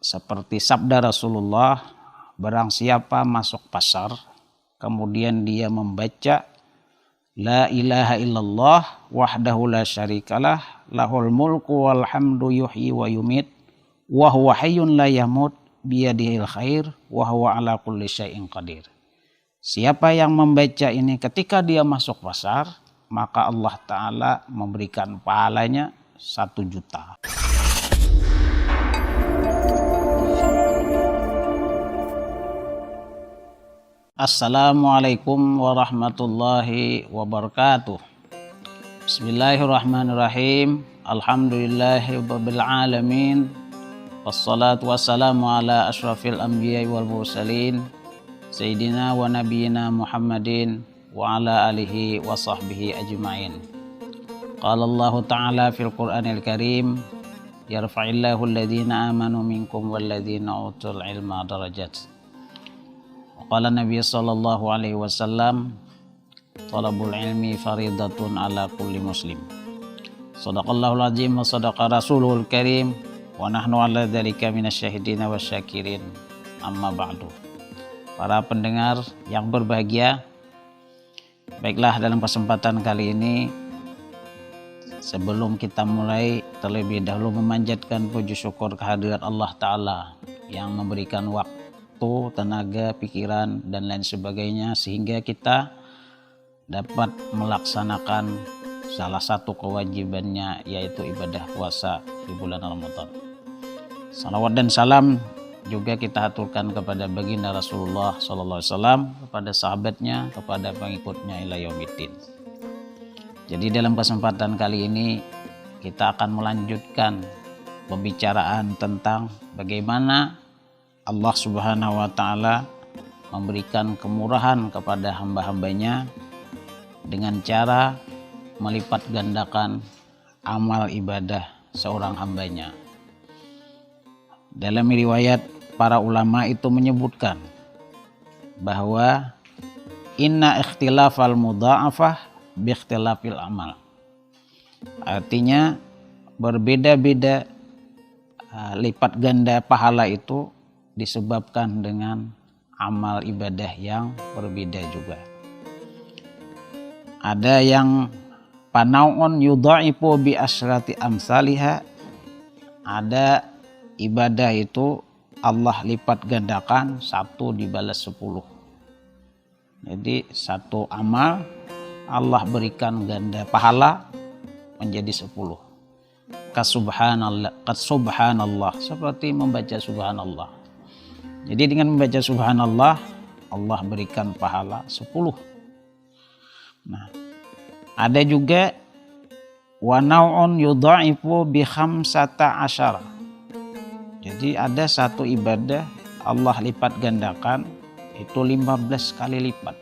Seperti sabda Rasulullah, barang siapa masuk pasar, kemudian dia membaca La ilaha illallah wahdahu la syarikalah lahul mulku wal hamdu yuhyi wa yumit wa huwa hayyun la yamut biyadihil khair wa huwa ala kulli syai'in qadir. Siapa yang membaca ini ketika dia masuk pasar, maka Allah Ta'ala memberikan pahalanya 1 juta. Assalamualaikum warahmatullahi wabarakatuh. Bismillahirrahmanirrahim. Alhamdulillahirabbil alamin. Wassalatu wassalamu ala asyrafil anbiya'i wal mursalin Sayyidina wa nabiyina Muhammadin wa ala alihi wa sahbihi ajma'in. Qala Allah Ta'ala fil Qur'anil Karim, yarfa'illahu alladhina amanu minkum walladhina utul ilma darajat. Qala Nabi sallallahu alaihi wasallam, talabul ilmi faridatun ala kulli muslim. Shadaqallahul azim wa sadaqa rasulul karim wa nahnu ala dzalika minasyahidin wasyakirin. Amma ba'du. Para pendengar yang berbahagia, baiklah dalam kesempatan kali ini sebelum kita mulai terlebih dahulu memanjatkan puji syukur kehadirat Allah Ta'ala yang memberikan waktu, tenaga, pikiran, dan lain sebagainya sehingga kita dapat melaksanakan salah satu kewajibannya, yaitu ibadah puasa di bulan Ramadan. Salawat dan salam juga kita aturkan kepada baginda Rasulullah SAW, kepada sahabatnya, kepada pengikutnya ila yaumiddin. Jadi dalam kesempatan kali ini kita akan melanjutkan pembicaraan tentang bagaimana Allah Subhanahu wa Ta'ala memberikan kemurahan kepada hamba-hambanya dengan cara melipat gandakan amal ibadah seorang hambanya. Dalam riwayat para ulama itu menyebutkan bahwa inna ikhtilafal mudha'afah bi ikhtilafil amal. Artinya berbeda-beda lipat ganda pahala itu disebabkan dengan amal ibadah yang berbeda juga. Ada yang panau'un yudha'ifu bi asyrati amsalihah. Ada ibadah itu Allah lipat gandakan 1 dibalas 10. Jadi 1 amal Allah berikan ganda pahala menjadi 10. Subhanallah, seperti membaca subhanallah. Jadi dengan membaca subhanallah, Allah berikan pahala 10. Nah, ada juga wa nau'un yudha'ifu bi 15. Jadi ada 1 ibadah Allah lipat gandakan itu 15 kali lipat.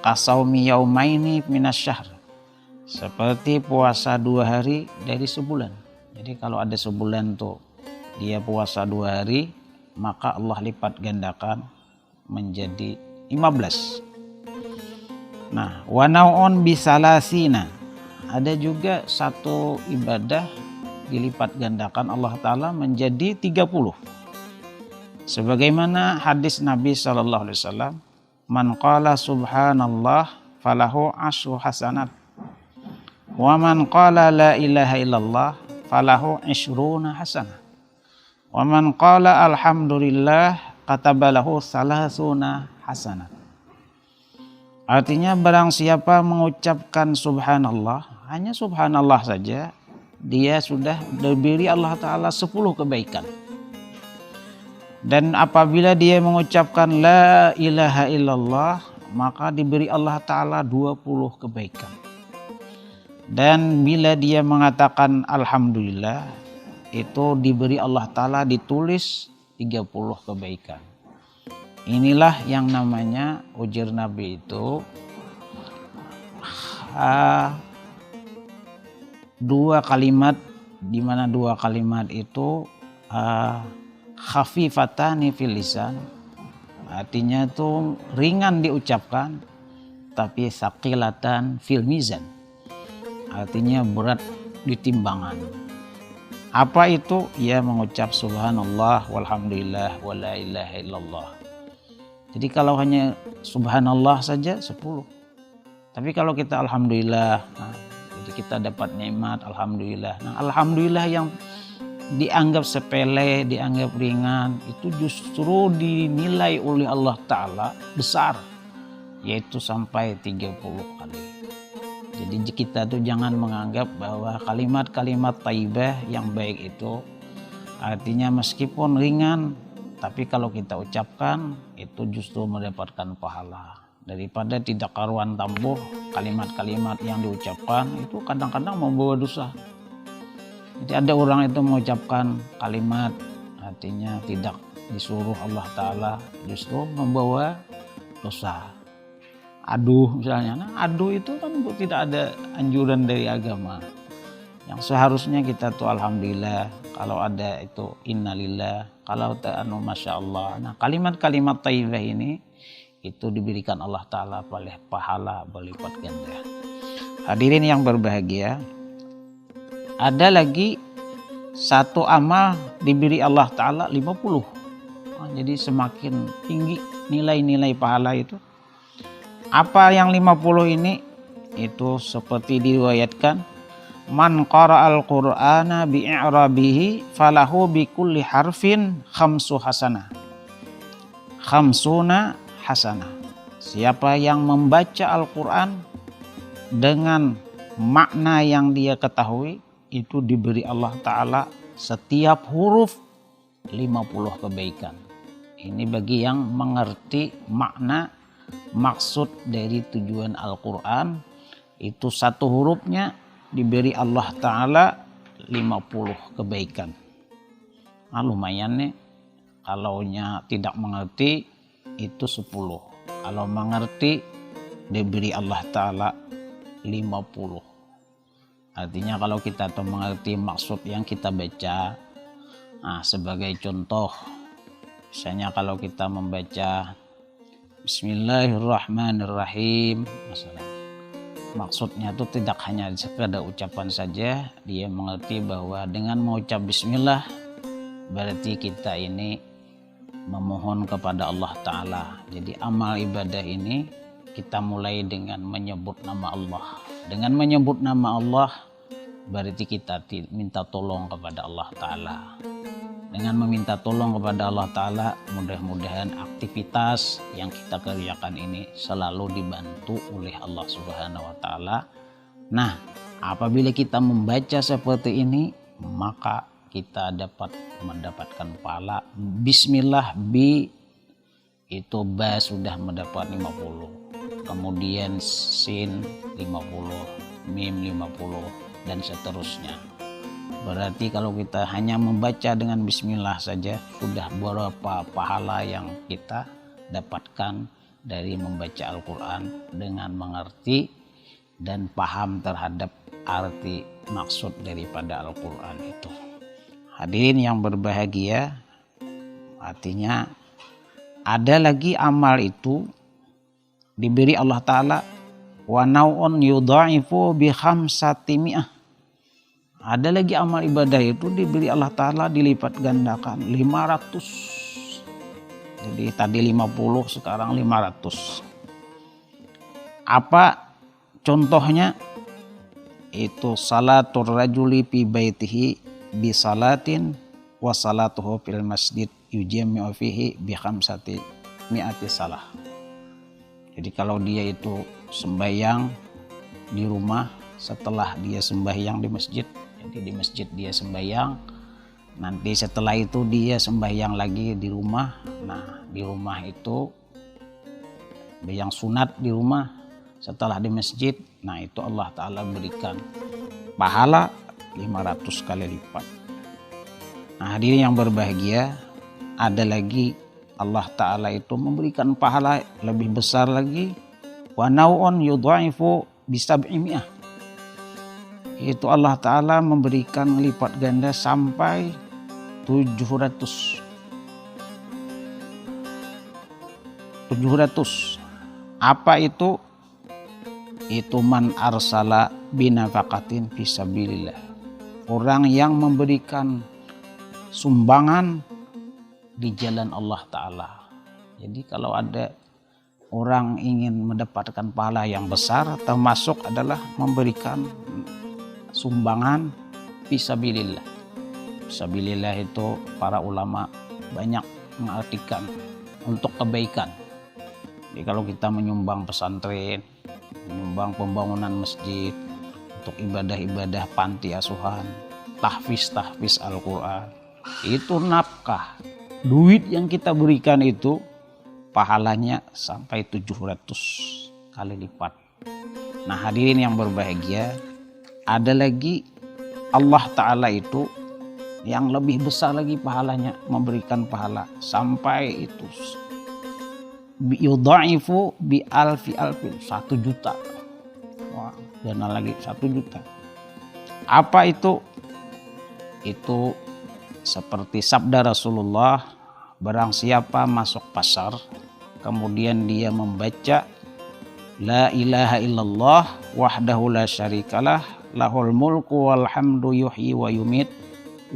Qasaumi yaumaini minasyahr. Seperti puasa 2 hari dari sebulan. Jadi kalau ada sebulan tuh dia puasa 2 hari, maka Allah lipat gandakan menjadi 15. Nah, wa nau'un bisalasina. Ada juga 1 ibadah dilipat gandakan Allah Ta'ala menjadi 30. Sebagaimana hadis Nabi sallallahu alaihi wasallam, man qala subhanallah falahu 10 hasanat. Wa man qala la ilaha illallah falahu 20 hasanah. Wa man qala alhamdulillah katabalahu 30 hasanat. Artinya barang siapa mengucapkan subhanallah, hanya subhanallah saja, dia sudah diberi Allah Ta'ala 10 kebaikan. Dan apabila dia mengucapkan la ilaha illallah, maka diberi Allah Ta'ala 20 kebaikan. Dan bila dia mengatakan alhamdulillah, itu diberi Allah Ta'ala ditulis 30 kebaikan. Inilah yang namanya ujar Nabi itu 2 kalimat, di mana 2 kalimat itu khafifatani fil lisan, artinya itu ringan diucapkan, tapi saqilatan fil mizan, artinya berat di timbangan. Apa itu? Ya mengucap subhanallah walhamdulillah wala ilaha illallah. Jadi kalau hanya subhanallah saja 10. Tapi kalau kita alhamdulillah, nah, jadi kita dapat nikmat alhamdulillah. Nah, alhamdulillah yang dianggap sepele, dianggap ringan, itu justru dinilai oleh Allah Ta'ala besar, yaitu sampai 30 kali. Jadi kita tuh jangan menganggap bahwa kalimat-kalimat thayyibah yang baik itu artinya meskipun ringan, tapi kalau kita ucapkan itu justru mendapatkan pahala. Daripada tidak karuan tambuh, kalimat-kalimat yang diucapkan itu kadang-kadang membawa dosa. Jadi ada orang itu mengucapkan kalimat artinya tidak disuruh Allah Ta'ala, justru membawa dosa. Aduh misalnya, nah aduh itu kan tidak ada anjuran dari agama. Yang seharusnya kita tuh alhamdulillah, kalau ada itu innalillah, kalau ta'anu masya Allah. Nah kalimat-kalimat thayyibah ini itu diberikan Allah Ta'ala oleh pahala berlipat ganda. Hadirin yang berbahagia, ada lagi satu amal diberi Allah Ta'ala 50. Nah, jadi semakin tinggi nilai-nilai pahala itu. Apa yang 50 ini? Itu seperti diriwayatkan, man qara'al qur'ana bi'irabihi falahu bikulli harfin khamsu hasanah. Khamsuna hasanah. Siapa yang membaca Al-Quran dengan makna yang dia ketahui, itu diberi Allah Ta'ala setiap huruf 50 kebaikan. Ini bagi yang mengerti makna maksud dari tujuan Al-Quran, itu satu hurufnya diberi Allah Ta'ala 50 kebaikan. Nah, lumayan nih, kalau tidak mengerti itu 10. Kalau mengerti diberi Allah Ta'ala 50. Artinya kalau kita tuh mengerti maksud yang kita baca, nah sebagai contoh, misalnya kalau kita membaca Bismillahirrahmanirrahim, masalah maksudnya itu tidak hanya sekedar ucapan saja, dia mengerti bahwa dengan mengucap Bismillah berarti kita ini memohon kepada Allah Ta'ala. Jadi amal ibadah ini kita mulai dengan menyebut nama Allah. Dengan menyebut nama Allah berarti kita minta tolong kepada Allah Ta'ala. Dengan meminta tolong kepada Allah Ta'ala, mudah-mudahan aktivitas yang kita kerjakan ini selalu dibantu oleh Allah Subhanahu wa Ta'ala. Nah, apabila kita membaca seperti ini, maka kita dapat mendapatkan pahala. Bismillah bi itu ba sudah mendapat 50. Kemudian sin 50, mim 50 dan seterusnya. Berarti kalau kita hanya membaca dengan bismillah saja, sudah berapa pahala yang kita dapatkan dari membaca Al-Quran dengan mengerti dan paham terhadap arti maksud daripada Al-Quran itu. Hadirin yang berbahagia, artinya ada lagi amal itu diberi Allah Ta'ala wa nau'un yudha'ifu bi khamsati mi'ah. Ada lagi amal ibadah itu diberi Allah Ta'ala dilipat gandakan 500. Jadi tadi 50, sekarang 500. Apa contohnya? Itu salatul rajuli fi baitihi bi salatin wa salatuhu fil masjid yujami'u fihi bi khamsati mi'ati salah. Jadi kalau dia itu sembahyang di rumah, setelah dia sembahyang di masjid, jadi di masjid dia sembahyang, nanti setelah itu dia sembahyang lagi di rumah. Nah di rumah itu yang sunat di rumah, setelah di masjid, nah itu Allah Ta'ala berikan pahala 500 kali lipat. Nah hadirin yang berbahagia, ada lagi Allah Ta'ala itu memberikan pahala lebih besar lagi, wa nau'un yudha'ifu bisab'imi'ah. Itu Allah Ta'ala memberikan lipat ganda sampai 700. Apa itu? Itu man arsala binafaqatin fisabilillah orang yang memberikan sumbangan di jalan Allah Ta'ala. Jadi kalau ada orang ingin mendapatkan pahala yang besar, termasuk adalah memberikan sumbangan fisabilillah. Fisabilillah itu para ulama banyak mengartikan untuk kebaikan. Jadi kalau kita menyumbang pesantren, menyumbang pembangunan masjid, untuk ibadah-ibadah panti asuhan, tahfiz Al-Quran, itu nafkah. Duit yang kita berikan itu pahalanya sampai 700 kali lipat. Nah hadirin yang berbahagia, ada lagi Allah Ta'ala itu yang lebih besar lagi pahalanya, memberikan pahala sampai itu yudha'ifu bi alfi 1 juta. Wah, dana lagi 1 juta. Apa itu? Itu seperti sabda Rasulullah, barang siapa masuk pasar kemudian dia membaca la ilaha illallah wahdahu la syarikalah lahul mulku wal hamdu yuhyi wa yumit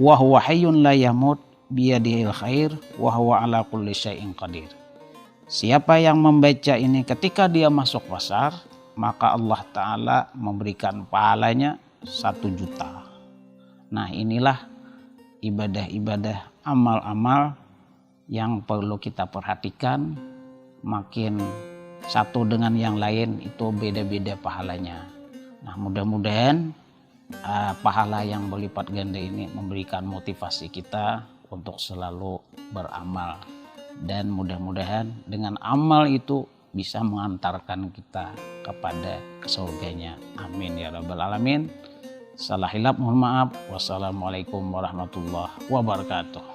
wa huwa hayyun la yamut biyadihil khair wa huwa ala kulli syai'in qadir. Siapa yang membaca ini ketika dia masuk pasar, maka Allah Ta'ala memberikan pahalanya 1 juta. Nah inilah ibadah-ibadah, amal-amal yang perlu kita perhatikan. Makin satu dengan yang lain itu beda-beda pahalanya. Nah mudah-mudahan pahala yang berlipat ganda ini memberikan motivasi kita untuk selalu beramal. Dan mudah-mudahan dengan amal itu bisa mengantarkan kita kepada surganya. Amin ya rabbal alamin. Salah hilap mohon maaf. Wassalamualaikum warahmatullahi wabarakatuh.